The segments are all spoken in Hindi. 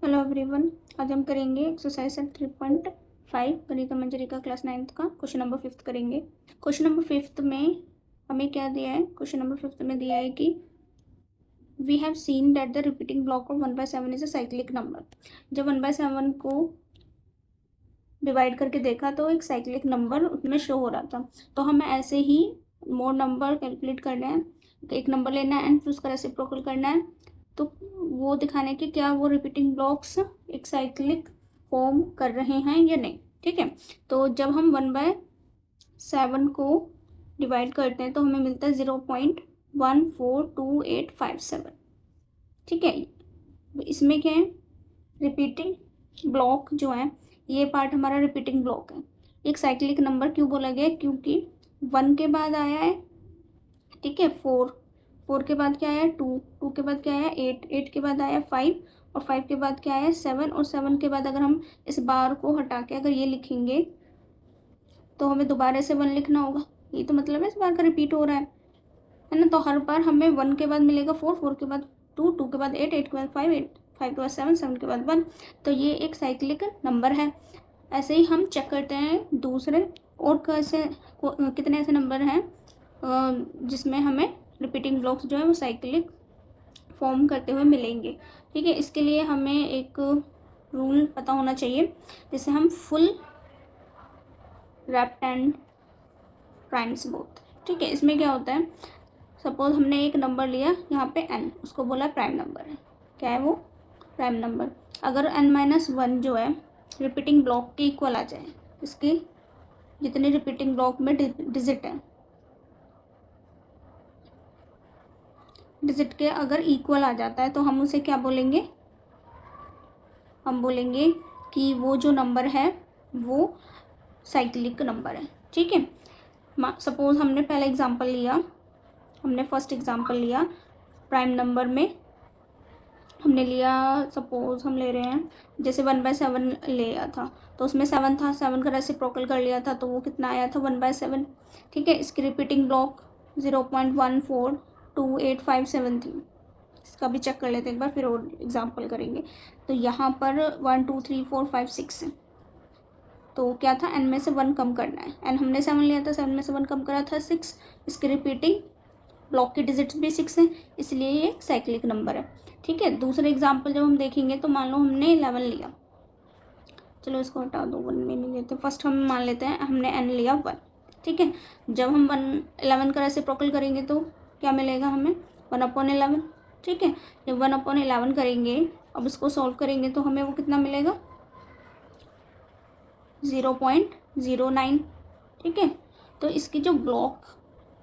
Hello everyone. आज हम करेंगे एक्सरसाइज सेट 3.5 गणिका मंजरी क्लास 9th का क्वेश्चन नंबर 5 करेंगे। क्वेश्चन नंबर 5 में हमें क्या दिया है? क्वेश्चन नंबर 5 में दिया है कि we have seen that the repeating block of 1/7 is a cyclic number. जब 1/7 को डिवाइड करके देखा तो एक साइक्लिक नंबर उसमें शो हो रहा था। तो हमें ऐसे ही मोर नंबर कैलकुलेट करना है, एक नंबर लेना है एंड फिर उसका रेसिप्रोकल करना है। तो वो दिखाने के क्या वो रिपीटिंग ब्लॉक्स एक साइक्लिक फॉर्म कर रहे हैं या नहीं। ठीक है, तो जब हम 1/7 को डिवाइड करते हैं तो हमें मिलता है 0.142857। ठीक है, इसमें क्या है? रिपीटिंग ब्लॉक जो है, ये पार्ट हमारा रिपीटिंग ब्लॉक है। एक साइक्लिक नंबर क्यों बोला गया? क्योंकि 1 के बाद आया है, ठीक है, 4 के बाद क्या आया? 2 के बाद क्या आया? 8 के बाद आया 5 और 5 के बाद क्या आया? 7 और 7 के बाद अगर हम इस बार को हटा के अगर ये लिखेंगे तो हमें दोबारा से 1 लिखना होगा। ये तो मतलब है इस बार का रिपीट हो रहा है ना। तो हर बार हमें 1 के बाद मिलेगा 4, 4 के बाद 2, 2 के बाद 8, 8 के बाद 5, 8, 5 के बाद 7, 7 के बाद 1। तो ये एक साइक्लिक नंबर है। ऐसे ही हम चेक करते हैं दूसरे और कितने ऐसे नंबर हैं जिसमें हमें रिपीटिंग ब्लॉक्स जो है वो साइक्लिक फॉर्म करते हुए मिलेंगे। ठीक है, इसके लिए हमें एक रूल पता होना चाहिए जिसे हम full wrapped and primes both. ठीक है, इसमें क्या होता है? सपोज हमने एक नंबर लिया यहाँ पे n, उसको बोला प्राइम नंबर है। क्या है वो? Prime number. अगर n-1 जो है रिपीटिंग ब्लॉक के इक्वल आ जाए, इसके जितने रिपीटिंग ब्लॉक में डिजिट है, डिजिट के अगर इक्वल आ जाता है तो हम उसे क्या बोलेंगे? हम बोलेंगे कि वो जो नंबर है वो साइक्लिक नंबर है। ठीक है, सपोज हमने पहला एग्जांपल लिया, हमने फर्स्ट एग्जांपल लिया प्राइम नंबर में, हमने लिया, सपोज हम ले रहे हैं जैसे 1/7 लिया था तो उसमें 7 था, 7 का रेसिप्रोकल कर लिया था तो वो कितना आया था? 1/7। ठीक है, इसकी रिपीटिंग ब्लॉक 0.142857 थी। इसका भी चेक कर लेते हैं एक बार, फिर और एग्जांपल करेंगे। तो यहाँ पर 1 2 3 4 5 6 है, तो क्या था? n में से 1 कम करना है। n हमने 7 लिया था, 7 में से 1 कम करा था 6। इसकी रिपीटिंग ब्लॉक की डिजिट्स भी 6 है, इसलिए ये साइक्लिक नंबर है। ठीक है, दूसरे एग्जाम्पल जब हम देखेंगे तो मान लो हमने 11 लिया, चलो इसको हटा दो, 1 में नहीं लेते। फर्स्ट हम मान लेते हैं हमने n लिया 1। ठीक है, जब हम 11 का रेसिप्रोकल करेंगे तो क्या मिलेगा हमें? 1/11। ठीक है, जब 1/11 करेंगे, अब इसको सॉल्व करेंगे तो हमें वो कितना मिलेगा? 0.09। ठीक है, तो इसकी जो ब्लॉक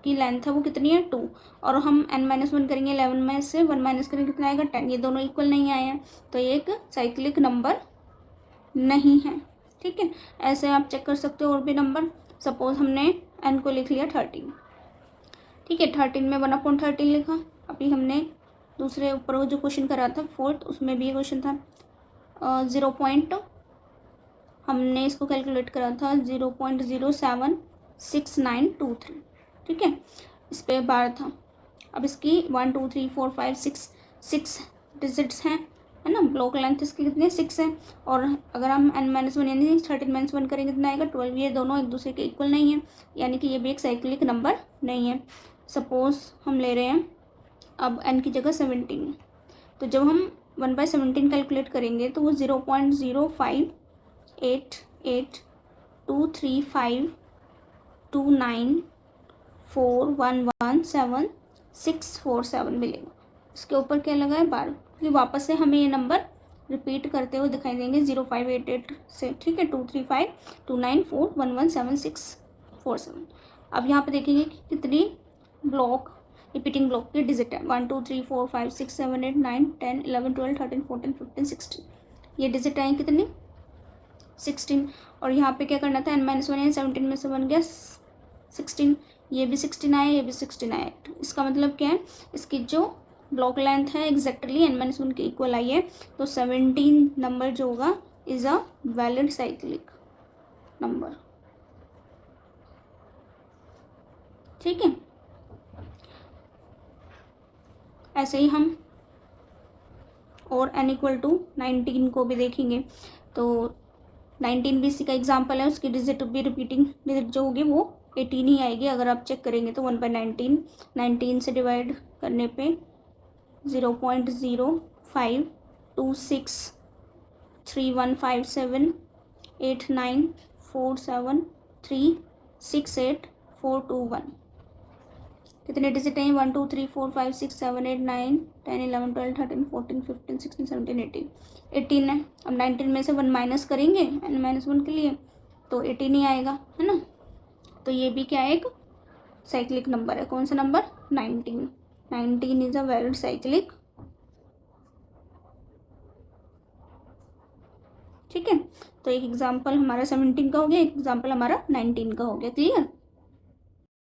की लेंथ है वो कितनी है? 2। और हम n-1 करेंगे, 11 में से 1 माइनस करेंगे, कितना आएगा? 10। ये दोनों इक्वल नहीं आए हैं, तो ये एक साइक्लिक नंबर नहीं है। ठीक है, ऐसे आप चेक कर सकते हो और भी नंबर। सपोज हमने n को लिख लिया 13। ठीक है, 13 में 1/13 लिखा। अभी हमने दूसरे ऊपर वो जो क्वेश्चन करा था फोर्थ, उसमें भी ये क्वेश्चन था 0 पॉइंट, हमने इसको कैलकुलेट करा था 0.076923। ठीक है, इस पर बार था। अब इसकी 1 2 3 4 5 6 डिजिट्स हैं, है ना। ब्लॉक लेंथ इसकी कितनी है? 6 है। और अगर हम n-1 यानी 13-1 करेंगे कितना आएगा? 12। ये दोनों एक दूसरे के इक्वल नहीं है, यानी कि ये भी एक साइक्लिक नंबर नहीं है। सपोज हम ले रहे हैं अब n की जगह 17 है, तो जब हम 1/17 कैलकुलेट करेंगे तो वो 0.0588235294117 मिलेगा। इसके ऊपर क्या लगा है? 12, क्योंकि वापस से हमें ये नंबर रिपीट करते हुए दिखाई देंगे 0588 से। ठीक है, 23529411747। अब यहाँ पे देखेंगे कि कितनी ब्लॉक रिपीटिंग ब्लॉक की डिजिट है। 1 2 3 4 5 6 7 8 9 10 11 12 13 14 15 16, ये डिजिट आई कितनी? 16। और यहाँ पे क्या करना था? n-1 यानी 17 में से बन गया 16, ये भी 16 आया, ये भी 16 आया। इसका मतलब क्या है? इसकी जो ब्लॉक लेंथ है एग्जैक्टली n-1 के इक्वल आई है, तो 17 नंबर जो होगा is a valid cyclic number. ठीक है, ऐसे ही हम और n=19 को भी देखेंगे तो 19 भी इसी का एग्जाम्पल है, उसकी डिजिट भी रिपीटिंग डिजिट जो होगी वो 18 ही आएगी। अगर आप चेक करेंगे तो 1/19, 19 से डिवाइड करने पे 0.052631578947368421। कितने डिजिट हैं? 1 2 3 4 5 6 7 8 9 10 11 12 13 14 15 16 17 18 18 है। अब 19 में से 1 माइनस करेंगे n-1 के लिए तो 18 ही आएगा, है ना। तो ये भी क्या है, एक साइक्लिक नंबर है। कौन सा number? 19। 19 is a valid cyclic. ठीक है, तो एक एग्जाम्पल हमारा 17 का हो गया, एक एग्जाम्पल हमारा 19 का हो गया। क्लियर?